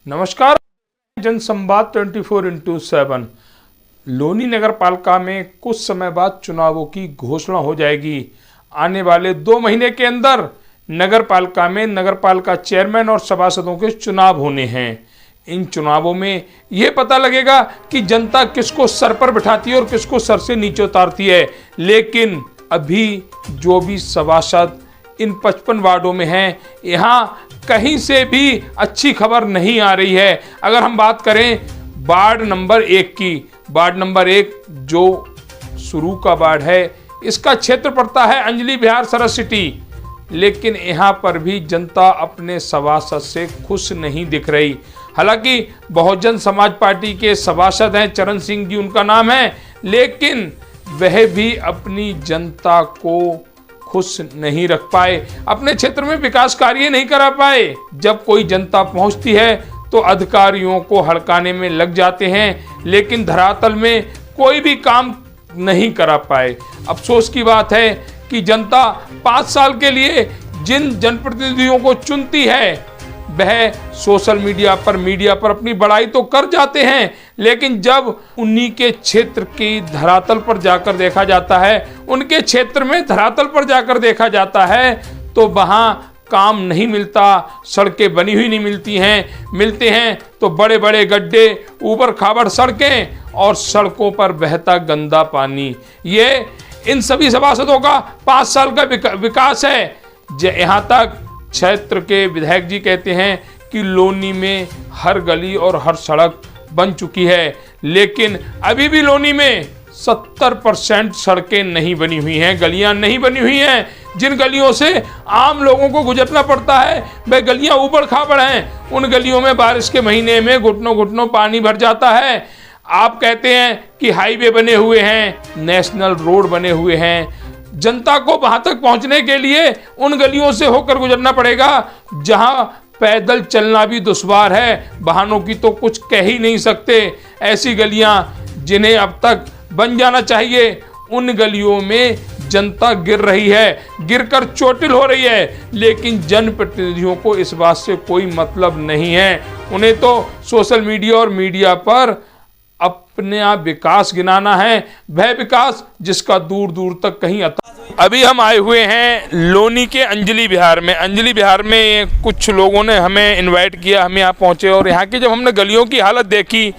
नमस्कार, जनसंवाद 24x7। लोनी नगर पालिका में कुछ समय बाद चुनावों की घोषणा हो जाएगी। आने वाले 2 महीने के अंदर नगर पालिका में नगर पालिका चेयरमैन और सभासदों के चुनाव होने हैं। इन चुनावों में ये पता लगेगा कि जनता किसको सर पर बिठाती है और किसको सर से नीचे उतारती है। लेकिन अभी जो भी सभासद इन 55 वार्डों में हैं, यहाँ कहीं से भी अच्छी खबर नहीं आ रही है। अगर हम बात करें वार्ड नंबर 1 की, वार्ड नंबर 1 जो शुरू का वार्ड है, इसका क्षेत्र पड़ता है अंजलि विहार सरस सिटी। लेकिन यहाँ पर भी जनता अपने सभासद से खुश नहीं दिख रही। हालांकि बहुजन समाज पार्टी के सभासद हैं, चरण सिंह जी उनका नाम है, लेकिन वह भी अपनी जनता को खुश नहीं रख पाए, अपने क्षेत्र में विकास कार्य नहीं करा पाए। जब कोई जनता पहुंचती है तो अधिकारियों को हड़काने में लग जाते हैं, लेकिन धरातल में कोई भी काम नहीं करा पाए। अफसोस की बात है कि जनता 5 साल के लिए जिन जनप्रतिनिधियों को चुनती है, वह सोशल मीडिया पर अपनी बड़ाई तो कर जाते हैं, लेकिन जब उन्हीं के क्षेत्र की धरातल पर जाकर देखा जाता है, उनके क्षेत्र में धरातल पर जाकर देखा जाता है, तो वहाँ काम नहीं मिलता। सड़कें बनी हुई नहीं मिलते हैं तो बड़े बड़े गड्ढे, ऊबड़ खाबड़ सड़कें और सड़कों पर बहता गंदा पानी। ये इन सभी सभासदों का 5 साल का विकास है। यहाँ तक क्षेत्र के विधायक जी कहते हैं कि लोनी में हर गली और हर सड़क बन चुकी है, लेकिन अभी भी लोनी में 70% सड़कें नहीं बनी हुई हैं, गलियां नहीं बनी हुई हैं। जिन गलियों से आम लोगों को गुजरना पड़ता है, वह गलियां ऊबड़ खाबड़ हैं। उन गलियों में बारिश के महीने में घुटनों पानी भर जाता है। आप कहते हैं कि हाईवे बने हुए हैं, नेशनल रोड बने हुए हैं, जनता को वहां तक पहुंचने के लिए उन गलियों से होकर गुजरना पड़ेगा जहां पैदल चलना भी दुश्वार है, वाहनों की तो कुछ कह ही नहीं सकते। ऐसी गलियां जिन्हें अब तक बन जाना चाहिए, उन गलियों में जनता गिर रही है, गिरकर चोटिल हो रही है, लेकिन जनप्रतिनिधियों को इस बात से कोई मतलब नहीं है। उन्हें तो सोशल मीडिया और मीडिया पर अपना विकास गिनाना है, वह विकास जिसका दूर दूर तक कहीं आता। अभी हम आए हुए हैं लोनी के अंजलि विहार में कुछ लोगों ने हमें इनवाइट किया, हम यहाँ पहुँचे और यहाँ की जब हमने गलियों की हालत देखी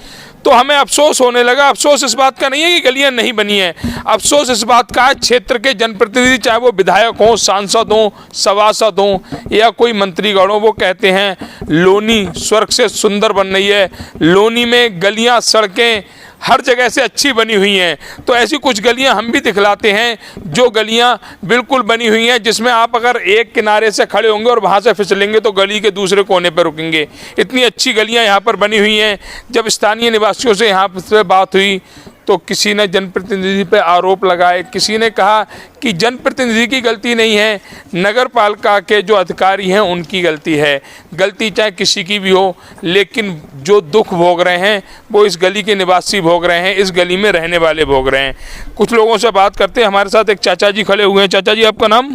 तो हमें अफसोस होने लगा। अफसोस इस बात का नहीं है कि गलियां नहीं बनी हैं, अफसोस इस बात का है क्षेत्र के जनप्रतिनिधि, चाहे वो विधायक हों, सांसद हों, सभासद हों या कोई मंत्रीगण हों, वो कहते हैं लोनी स्वर्ग से सुंदर बन रही है, लोनी में गलियां सड़कें हर जगह से अच्छी बनी हुई हैं। तो ऐसी कुछ गलियां हम भी दिखलाते हैं, जो गलियां बिल्कुल बनी हुई हैं, जिसमें आप अगर एक किनारे से खड़े होंगे और वहां से फिसलेंगे तो गली के दूसरे कोने पर रुकेंगे। इतनी अच्छी गलियां यहां पर बनी हुई हैं। जब स्थानीय निवासियों से यहाँ पर बात हुई तो किसी ने जनप्रतिनिधि पर आरोप लगाए, किसी ने कहा कि जनप्रतिनिधि की गलती नहीं है, नगर पालिका के जो अधिकारी हैं उनकी गलती है। गलती चाहे किसी की भी हो, लेकिन जो दुख भोग रहे हैं वो इस गली के निवासी भोग रहे हैं, इस गली में रहने वाले भोग रहे हैं। कुछ लोगों से बात करते हैं। हमारे साथ एक चाचा जी खड़े हुए हैं। चाचा जी, आपका नाम?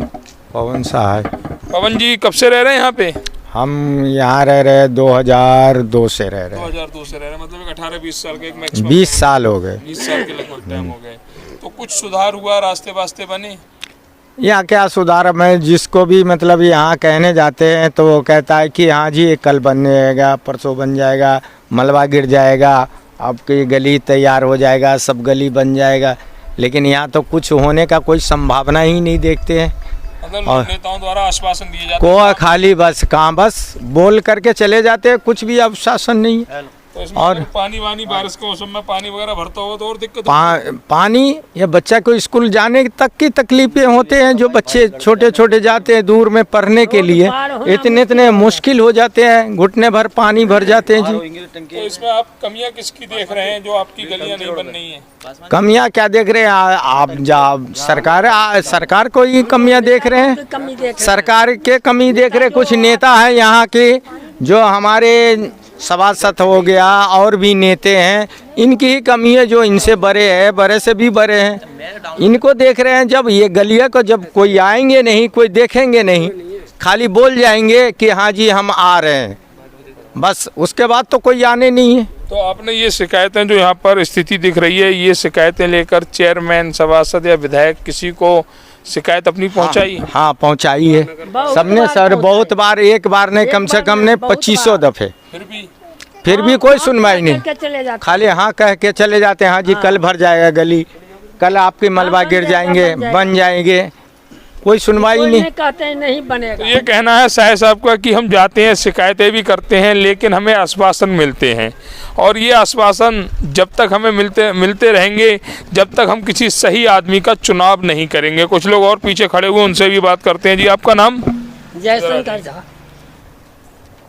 पवन साहब। पवन जी, कब से रह रहे हैं यहाँ पे? हम यहाँ रह रहे 2002 से रह रहे हैं। 2002 से रह रहे हैं, मतलब 18-20 साल के, एक मैक्सिमम 20 साल हो गए। 20 साल के लगभग टाइम हो गए। तो कुछ सुधार हुआ, रास्ते वास्ते बने? यहाँ क्या सुधार, मैं जिसको भी मतलब यहाँ कहने जाते हैं तो वो कहता है कि हाँ जी कल बन जाएगा, परसों बन जाएगा, मलबा गिर जाएगा, आपकी गली तैयार हो जाएगा, सब गली बन जाएगा। लेकिन यहाँ तो कुछ होने का कोई संभावना ही नहीं देखते हैं। और नेताओं द्वारा आश्वासन दिए जाते को खाली बस बोल करके चले जाते हैं, कुछ भी आश्वासन नहीं है। तो इसमें और पानी बारिश के मौसम में पानी वगैरह भरता हो तो और दिक्कत पानी या बच्चा को स्कूल जाने तक की तकलीफें होते हैं। जो बच्चे छोटे जाते हैं दूर में पढ़ने के लिए, इतने मुश्किल हो जाते हैं, घुटने भर पानी भर जाते हैं जी। तो इसमें आप कमियां किसकी देख रहे हैं जो आपकी गलियां नहीं बन रही हैं? कमियां क्या देख रहे हैं आप? सरकार को ही कमियां देख रहे हैं, सरकार के कमी देख रहे। कुछ नेता है यहाँ के जो हमारे सभासद हो गया और भी नेते हैं, इनकी ही कमी है, जो इनसे बड़े से भी बड़े हैं, इनको देख रहे हैं। जब ये गलिया को जब कोई आएंगे नहीं, कोई देखेंगे नहीं, खाली बोल जाएंगे कि हाँ जी हम आ रहे हैं, बस उसके बाद तो कोई आने नहीं है। तो आपने ये शिकायतें जो यहाँ पर स्थिति दिख रही है, ये शिकायतें लेकर चेयरमैन, सभासद या विधायक किसी को शिकायत अपनी पहुँचाई? हाँ पहुँचाई है सबने सर, बहुत बार, एक बार नहीं कम से कम ने 2500 दफे, फिर भी कोई सुनवाई नहीं। खाली हाँ कह के चले जाते हैं, हाँ जी कल भर जाएगा गली, कल आपके मलबा गिर जाएंगे, बन जाएंगे, कोई सुनवाई नहीं। कहते हैं नहीं बनेगा। तो ये कहना है साहब साहब का कि हम जाते हैं, शिकायतें भी करते हैं, लेकिन हमें आश्वासन मिलते हैं, और ये आश्वासन जब तक हमें मिलते रहेंगे, जब तक हम किसी सही आदमी का चुनाव नहीं करेंगे। कुछ लोग और पीछे खड़े हुए, उनसे भी बात करते हैं। जी आपका नाम? जयशंकर झा।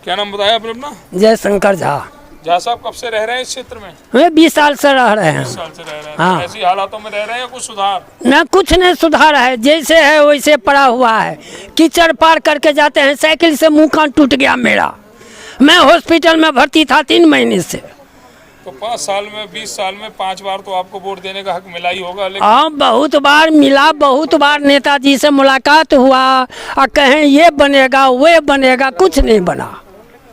क्या नाम बताया आपने अपना? जयशंकर झा। झा साहब कब से रह रहे हैं इस क्षेत्र में? वे 20 साल से रह रहे हैं। 20 साल से रह रहे हैं। हाँ। ऐसी हालातों में रह रहे हैं या कुछ सुधार? ना कुछ नहीं सुधार है, जैसे है वैसे पड़ा हुआ है। कीचड़ पार करके जाते हैं, साइकिल से मुंह कान टूट गया मेरा। मैं हॉस्पिटल में भर्ती था 3 महीने से। तो 5 साल में, 20 साल में 5 बार तो आपको वोट देने का हक मिला ही होगा, लेकिन हाँ बहुत बार मिला, बहुत बार नेताजी से मुलाकात हुआ और कहें ये बनेगा वो बनेगा, कुछ नहीं बना।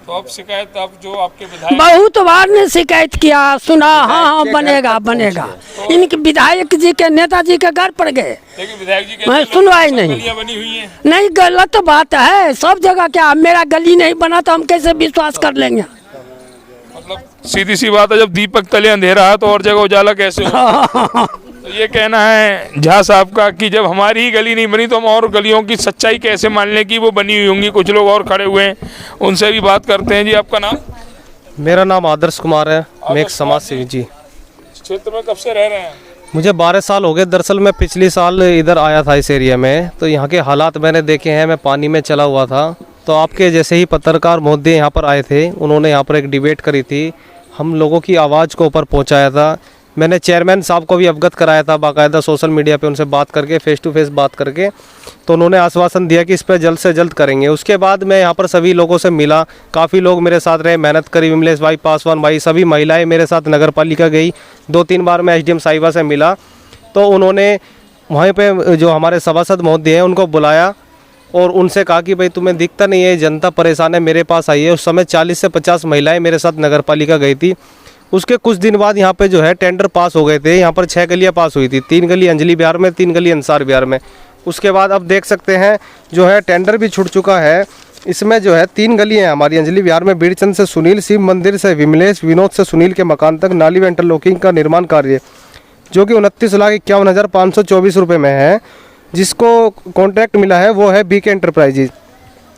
तो अब शिकायत, अब जो आपके विधायक, बहुत बार ने शिकायत किया, सुना हाँ बनेगा बनेगा। इनके विधायक जी के, नेताजी के घर पर गए, लेकिन विधायक जी मैं सुनवाई नहीं। गलियां बनी हुई हैं। नहीं गलत बात है, सब जगह क्या मेरा गली नहीं बना तो हम कैसे विश्वास कर लेंगे? मतलब सीधी सी बात है, जब दीपक तले अंधेरा है तो और जगह उजाला कैसे हो? तो ये कहना है झा साहब का कि जब हमारी ही गली नहीं बनी तो हम और गलियों की सच्चाई कैसे मान लें कि वो बनी हुई होंगी। कुछ लोग और खड़े हुए हैं, उनसे भी बात करते हैं। जी आपका नाम? मेरा नाम आदर्श कुमार है, मैं एक समाज सेवी। जी इस क्षेत्र में कब से रह रहे हैं? मुझे 12 साल हो गए। दरअसल मैं पिछले साल इधर आया था इस एरिया में, तो यहाँ के हालात मैंने देखे हैं। मैं पानी में चला हुआ था, तो आपके जैसे ही पत्रकार महोदय यहाँ पर आए थे, उन्होंने यहाँ पर एक डिबेट करी थी, हम लोगों की आवाज़ को ऊपर पहुँचाया था। मैंने चेयरमैन साहब को भी अवगत कराया था, बाकायदा सोशल मीडिया पे उनसे बात करके, फेस टू फेस बात करके, तो उन्होंने आश्वासन दिया कि इस पर जल्द से जल्द करेंगे। उसके बाद मैं यहाँ पर सभी लोगों से मिला, काफ़ी लोग मेरे साथ रहे, मेहनत करी, विमलेश भाई, पासवान भाई, सभी महिलाएं मेरे साथ नगर पालिका गई। 2-3 बार मैं SDM साहिबा से मिला, तो उन्होंने वहीं पे जो हमारे सभासद महोदय हैं उनको बुलाया और उनसे कहा कि भाई तुम्हें दिखता नहीं है, जनता परेशान है, मेरे पास आई है। उस समय 40 से 50 महिलाएँ मेरे साथ नगर पालिका गई थी। उसके कुछ दिन बाद यहाँ पे जो है टेंडर पास हो गए थे। यहाँ पर 6 गलियाँ पास हुई थी, 3 गली अंजलि विहार में, 3 गली अंसार विहार में। उसके बाद अब देख सकते हैं जो है टेंडर भी छूट चुका है। इसमें जो है 3 गलियाँ हैं हमारी अंजलि विहार में, बीरचंद से सुनील, शिव मंदिर से विमलेश, विनोद से सुनील के मकान तक नाली व इंटरलॉकिंग का निर्माण कार्य जो कि 29,51,524 रुपये में है। जिसको कॉन्ट्रैक्ट मिला है वो है BK एंटरप्राइजेज,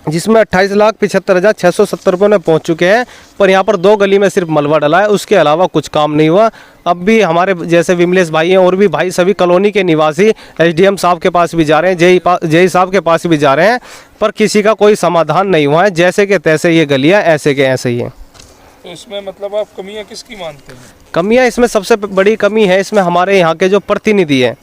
जिसमें 28,75,670 रुपये में पहुंच चुके हैं। पर यहाँ पर 2 गली में सिर्फ मलबा डला है, उसके अलावा कुछ काम नहीं हुआ। अब भी हमारे जैसे विमलेश भाई हैं और भी भाई, सभी कॉलोनी के निवासी SDM साहब के पास भी जा रहे हैं, जेई साहब के पास भी जा रहे हैं, पर किसी का कोई समाधान नहीं हुआ है। जैसे के तैसे ये गलियाँ ऐसे के ऐसे ही हैं। तो इसमें मतलब आप कमियां किसकी मानते हैं? कमियाँ इसमें सबसे बड़ी कमी है इसमें हमारे यहाँ के जो प्रतिनिधि हैं,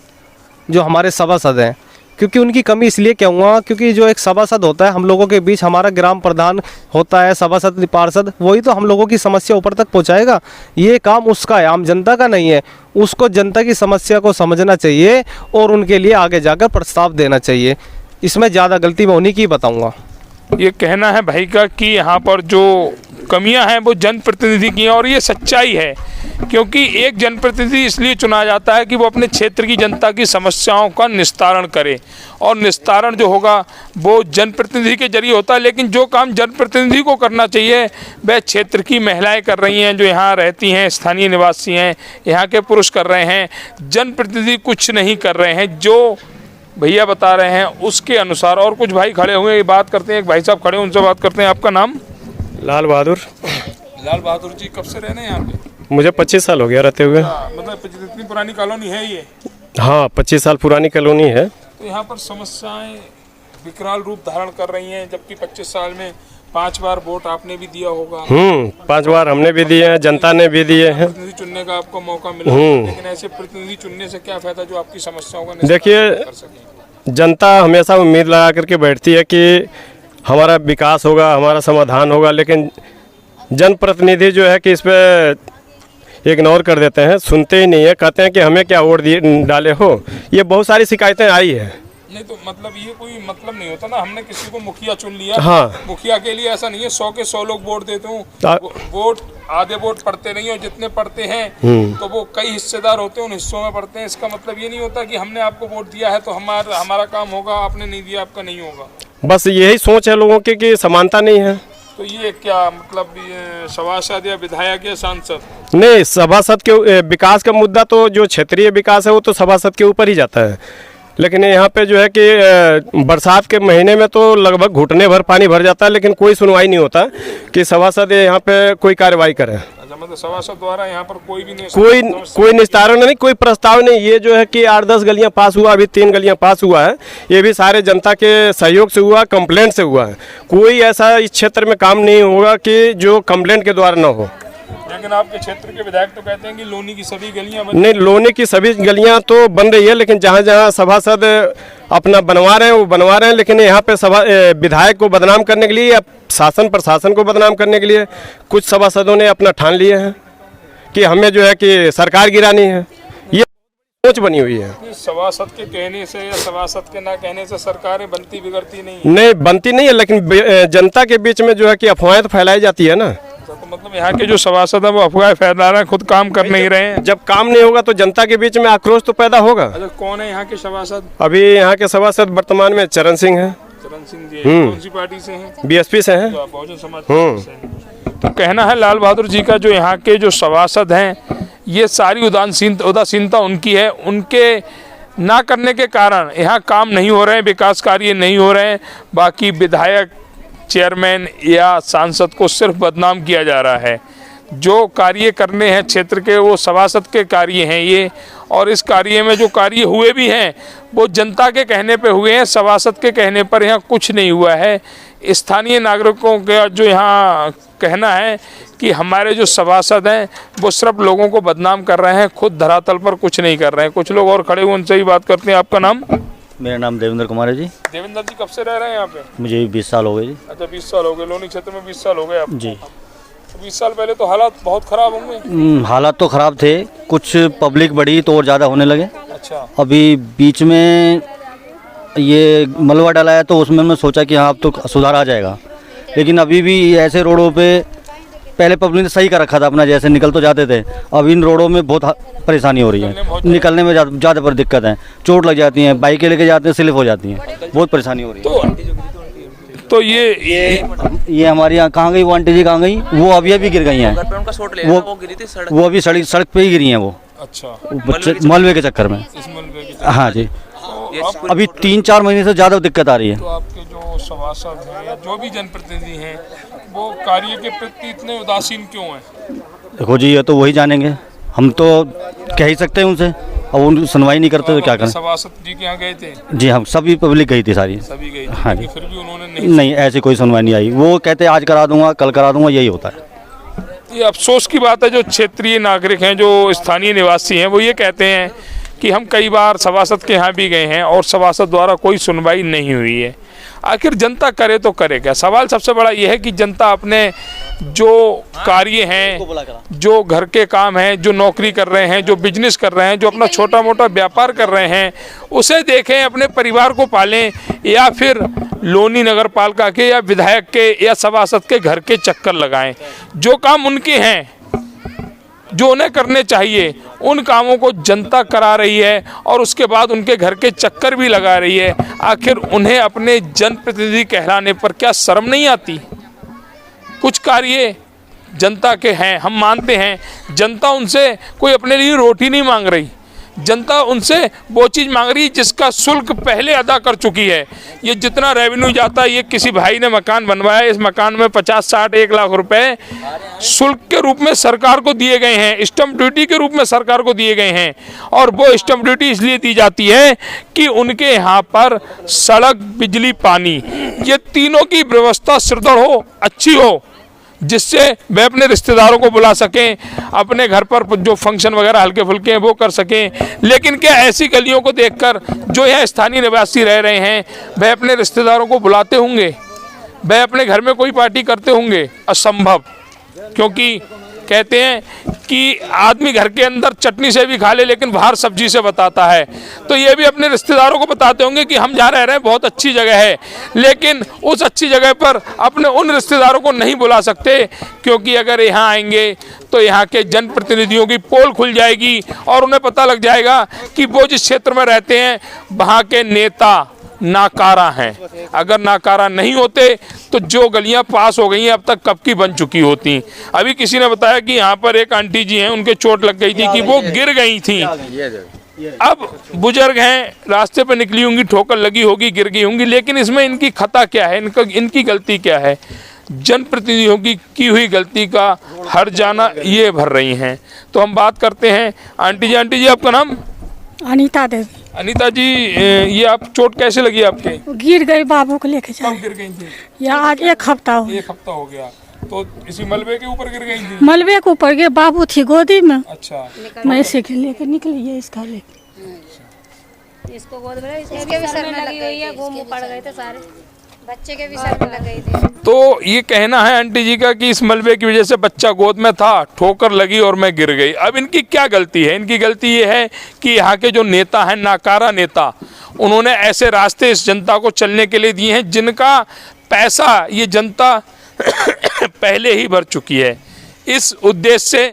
जो हमारे सभासद हैं, क्योंकि उनकी कमी इसलिए क्या हुआ, क्योंकि जो एक सभासद होता है हम लोगों के बीच, हमारा ग्राम प्रधान होता है, सभासद पार्षद, वही तो हम लोगों की समस्या ऊपर तक पहुंचाएगा। ये काम उसका है, आम जनता का नहीं है। उसको जनता की समस्या को समझना चाहिए और उनके लिए आगे जाकर प्रस्ताव देना चाहिए। इसमें ज़्यादा गलती मैं उन्हीं की बताऊँगा। ये कहना है भाई का कि यहाँ पर जो कमियां हैं वो जनप्रतिनिधि की हैं, और ये सच्चाई है, क्योंकि एक जनप्रतिनिधि इसलिए चुना जाता है कि वो अपने क्षेत्र की जनता की समस्याओं का निस्तारण करे, और निस्तारण जो होगा वो जनप्रतिनिधि के जरिए होता है। लेकिन जो काम जनप्रतिनिधि को करना चाहिए वह क्षेत्र की महिलाएं कर रही हैं, जो यहाँ रहती हैं, स्थानीय निवासी हैं, यहाँ के पुरुष कर रहे हैं। जनप्रतिनिधि कुछ नहीं कर रहे हैं, जो भैया बता रहे हैं उसके अनुसार। और कुछ भाई खड़े हुए हैं, बात करते हैं। एक भाई साहब खड़े हैं, उनसे बात करते हैं। आपका नाम? लाल बहादुर। लाल बहादुर जी, कब से रहने हैं यहाँ पे? मुझे 25 साल हो गया रहते हुए। मतलब इतनी पुरानी कॉलोनी है ये? हाँ, 25 साल पुरानी कॉलोनी है। तो यहाँ पर समस्याएं विकराल रूप धारण कर रही हैं, जबकि 25 साल में 5 बार वोट आपने भी दिया होगा। 5 बार हमने भी दिए हैं, जनता ने भी दिए हैं। प्रतिनिधि चुनने का आपको मौका मिला, लेकिन ऐसे प्रतिनिधि चुनने से क्या फायदा जो आपकी समस्याओं का निस्तारण कर सके? जनता हमेशा उम्मीद लगा करके बैठती है कि हमारा विकास होगा, हमारा समाधान होगा, लेकिन जनप्रतिनिधि जो है कि इस पर इग्नोर कर देते हैं, सुनते ही नहीं है। कहते हैं कि हमें क्या वोट डाले हो। ये बहुत सारी शिकायतें आई है। नहीं तो मतलब ये कोई मतलब नहीं होता ना, हमने किसी को मुखिया चुन लिया, हाँ। मुखिया के लिए ऐसा नहीं है 100 के 100 लोग वोट देते ता- हूँ, वोट आधे वोट पड़ते नहीं, और जितने पड़ते हैं तो वो कई हिस्सेदार होते हैं, उन हिस्सों में पड़ते हैं। इसका मतलब ये नहीं होता कि हमने आपको वोट दिया है तो हमारा काम होगा, आपने नहीं दिया आपका नहीं होगा। बस यही सोच है लोगों की कि समानता नहीं है। तो ये क्या मतलब ये सभासद या विधायक या सांसद? नहीं, सभासद के विकास का मुद्दा तो जो क्षेत्रीय विकास है वो तो सभासद के ऊपर ही जाता है, लेकिन यहाँ पे जो है कि बरसात के महीने में तो लगभग घुटने भर पानी भर जाता है, लेकिन कोई सुनवाई नहीं होता कि सभासद यहाँ पे कोई कार्रवाई करे। अच्छा, मतलब सभासद द्वारा यहाँ पर कोई भी कोई निस्तारण नहीं, कोई प्रस्ताव नहीं। ये जो है कि 8-10 गलियां पास हुआ, अभी 3 गलियां पास हुआ है, ये भी सारे जनता के सहयोग से हुआ, कंप्लेंट से हुआ है। कोई ऐसा इस क्षेत्र में काम नहीं होगा कि जो कंप्लेंट के द्वारा न हो। लेकिन आपके क्षेत्र के विधायक तो कहते हैं कि लोनी की सभी गलियां नहीं, लोनी की सभी गलियां तो बन रही है, लेकिन जहाँ जहाँ सभासद अपना बनवा रहे हैं वो बनवा रहे हैं, लेकिन यहाँ पे विधायक को बदनाम करने के लिए या शासन प्रशासन को बदनाम करने के लिए कुछ सभासदों ने अपना ठान लिए हैं कि हमें जो है कि सरकार गिरानी है। ये सोच बनी हुई है। सभासद के कहने से या सभासद के ना कहने से सरकारें बनती बिगड़ती नहीं? नहीं, बनती नहीं है, लेकिन जनता के बीच में जो है कि अफवाहें तो फैलाई जाती है ना। तो मतलब यहाँ के जो सभासद है वो अफवाह फैला रहे हैं, खुद काम कर नहीं रहे हैं। जब काम नहीं होगा तो जनता के बीच में आक्रोश तो पैदा होगा। अच्छा, कौन है यहाँ के सभासद? अभी यहाँ के सभासद वर्तमान में चरण सिंह हैं। चरण सिंह जी कौन सी पार्टी से हैं? बीएसपी से हैं। बहुजन समाज पार्टी से हैं। तो कहना है लाल बहादुर जी का, जो यहाँ के जो सभासद हैं ये सारी उदासीनता उनकी है, उनके ना करने के कारण यहाँ काम नहीं हो रहे हैं, विकास कार्य नहीं हो रहे हैं। बाकी विधायक, चेयरमैन या सांसद को सिर्फ बदनाम किया जा रहा है। जो कार्य करने हैं क्षेत्र के वो सभासद के कार्य हैं ये, और इस कार्य में जो कार्य हुए भी हैं वो जनता के कहने पे हुए हैं, सभासद के कहने पर यहाँ कुछ नहीं हुआ है। स्थानीय नागरिकों का जो यहाँ कहना है कि हमारे जो सभासद हैं वो सिर्फ लोगों को बदनाम कर रहे हैं, खुद धरातल पर कुछ नहीं कर रहे हैं। कुछ लोग और खड़े हुए, उनसे ही बात करते हैं। आपका नाम? मेरा नाम देवेंद्र कुमार है जी। देवेंद्र जी, कब से रह रहे हैं यहाँ पे? मुझे 20 साल हो गए जी। अच्छा, 20 साल हो गए। लोनी क्षेत्र में 20 साल हो गए आपको? जी। 20 साल पहले तो हालात बहुत खराब होंगे। हालात तो ख़राब थे, कुछ पब्लिक बढ़ी तो और ज़्यादा होने लगे। अच्छा। अभी बीच में ये मलबा डाला है तो उसमें मैं सोचा कि हाँ अब तो सुधार आ जाएगा, लेकिन अभी भी ऐसे रोडों पे पहले पब्लिक ने सही कर रखा था अपना, जैसे निकल तो जाते थे। अब इन रोडों में बहुत परेशानी हो रही है, निकलने में ज़्यादा पर दिक्कत है, चोट लग जाती है, बाइकें लेके जाते हैं स्लिप हो जाती हैं, बहुत परेशानी हो रही है। तो ये हमारे यहाँ कहाँ गई वो आंटी जी, कहाँ गई? वो अभी गिर गई हैं, वो गिरी थी वो अभी सड़क पे ही गिरी हैं वो। अच्छा, मलबे के चक्कर में। इस मलबे के हाँ जी, अभी 3-4 महीने से ज़्यादा दिक्कत आ रही है। तो आपके जो सभासद हैं या जो भी जनप्रतिनिधि हैं वो कार्य के प्रति इतने उदासीन क्यों हैं? देखो जी, ये तो वही जानेंगे, हम तो कह ही सकते हैं उनसे, अब उन सुनवाई नहीं करते तो क्या करें। सभासद जी के यहाँ गए थे? जी, हम सभी पब्लिक गई थी, सारी सभी गई थी। हाँ जी। फिर भी उन्होंने नहीं ऐसी कोई सुनवाई नहीं आई। वो कहते आज करा दूंगा, कल करा दूंगा, यही होता है। ये अफसोस की बात है, जो क्षेत्रीय नागरिक हैं, जो स्थानीय निवासी हैं, वो ये कहते हैं कि हम कई बार सभासद के यहाँ भी गए हैं और सभासद द्वारा कोई सुनवाई नहीं हुई है। आखिर जनता करे तो करे क्या? सवाल सबसे बड़ा ये है कि जनता अपने जो कार्य हैं, जो घर के काम हैं, जो नौकरी कर रहे हैं, जो बिजनेस कर रहे हैं, जो अपना छोटा मोटा व्यापार कर रहे हैं, उसे देखें, अपने परिवार को पालें, या फिर लोनी नगर पालिका के या विधायक के या सभासद के घर के चक्कर लगाएं। जो काम उनके हैं, जो उन्हें करने चाहिए, उन कामों को जनता करा रही है और उसके बाद उनके घर के चक्कर भी लगा रही है। आखिर उन्हें अपने जनप्रतिनिधि कहलाने पर क्या शर्म नहीं आती? कुछ कार्य जनता के हैं, हम मानते हैं। जनता उनसे कोई अपने लिए रोटी नहीं मांग रही, जनता उनसे वो चीज़ मांग रही है जिसका शुल्क पहले अदा कर चुकी है। ये जितना रेवेन्यू जाता है, ये किसी भाई ने मकान बनवाया, इस मकान में 50, 60, 1 लाख रुपए शुल्क के रूप में सरकार को दिए गए हैं, स्टैंप ड्यूटी के रूप में सरकार को दिए गए हैं। और वो स्टैंप ड्यूटी इसलिए दी जाती है कि उनके यहाँ पर सड़क, बिजली, पानी, ये तीनों की व्यवस्था सुदृढ़ हो, अच्छी हो, जिससे वे अपने रिश्तेदारों को बुला सकें, अपने घर पर जो फंक्शन वगैरह हल्के फुल्के हैं वो कर सकें। लेकिन क्या ऐसी गलियों को देखकर जो यहाँ स्थानीय निवासी रह रहे हैं वे अपने रिश्तेदारों को बुलाते होंगे? वे अपने घर में कोई पार्टी करते होंगे? असंभव। क्योंकि कहते हैं कि आदमी घर के अंदर चटनी से भी खा ले लेकिन बाहर सब्जी से बताता है। तो ये भी अपने रिश्तेदारों को बताते होंगे कि हम जहाँ रह रहे हैं बहुत अच्छी जगह है, लेकिन उस अच्छी जगह पर अपने उन रिश्तेदारों को नहीं बुला सकते, क्योंकि अगर यहाँ आएंगे तो यहाँ के जनप्रतिनिधियों की पोल खुल जाएगी और उन्हें पता लग जाएगा कि वो जिस क्षेत्र में रहते हैं वहाँ के नेता नाकारा हैं। अगर नाकारा नहीं होते तो जो गलियां पास हो गई हैं अब तक कब की बन चुकी होती। अभी किसी ने बताया कि यहाँ पर एक आंटी जी हैं, उनके चोट लग गई थी कि वो गिर गई थी। अब बुजुर्ग हैं, रास्ते पे निकली होंगी, ठोकर लगी होगी, गिर गई होंगी, लेकिन इसमें इनकी खता क्या है, इनकी गलती क्या है? जनप्रतिनिधियों की हुई गलती का हर जाना ये भर रही हैं। तो हम बात करते हैं आंटी जी आपका नाम? अनीता देवी। अनीता जी, ये आप चोट कैसे लगी आपके? गिर गई, बाबू को लेके जा। कब गिर गई थी? या आज 1 हफ्ता हो। 1 हफ्ता हो गया। तो इसी मलबे के ऊपर गिर गई थी? मलबे के ऊपर गिर, बाबू थी गोदी में। अच्छा। मैं इसे लेके निकली है, इसका लेके। इसको गोद में, इसके भी सर में लगी हुई है, घूम पड़ गए थे सारे बच्चे के भी सर में लग गई थी। तो ये कहना है आंटी जी का कि इस मलबे की वजह से बच्चा गोद में था, ठोकर लगी और मैं गिर गई। अब इनकी क्या गलती है? इनकी गलती ये है कि यहाँ के जो नेता हैं, नाकारा नेता, उन्होंने ऐसे रास्ते इस जनता को चलने के लिए दिए हैं जिनका पैसा ये जनता पहले ही भर चुकी है। इस उद्देश्य से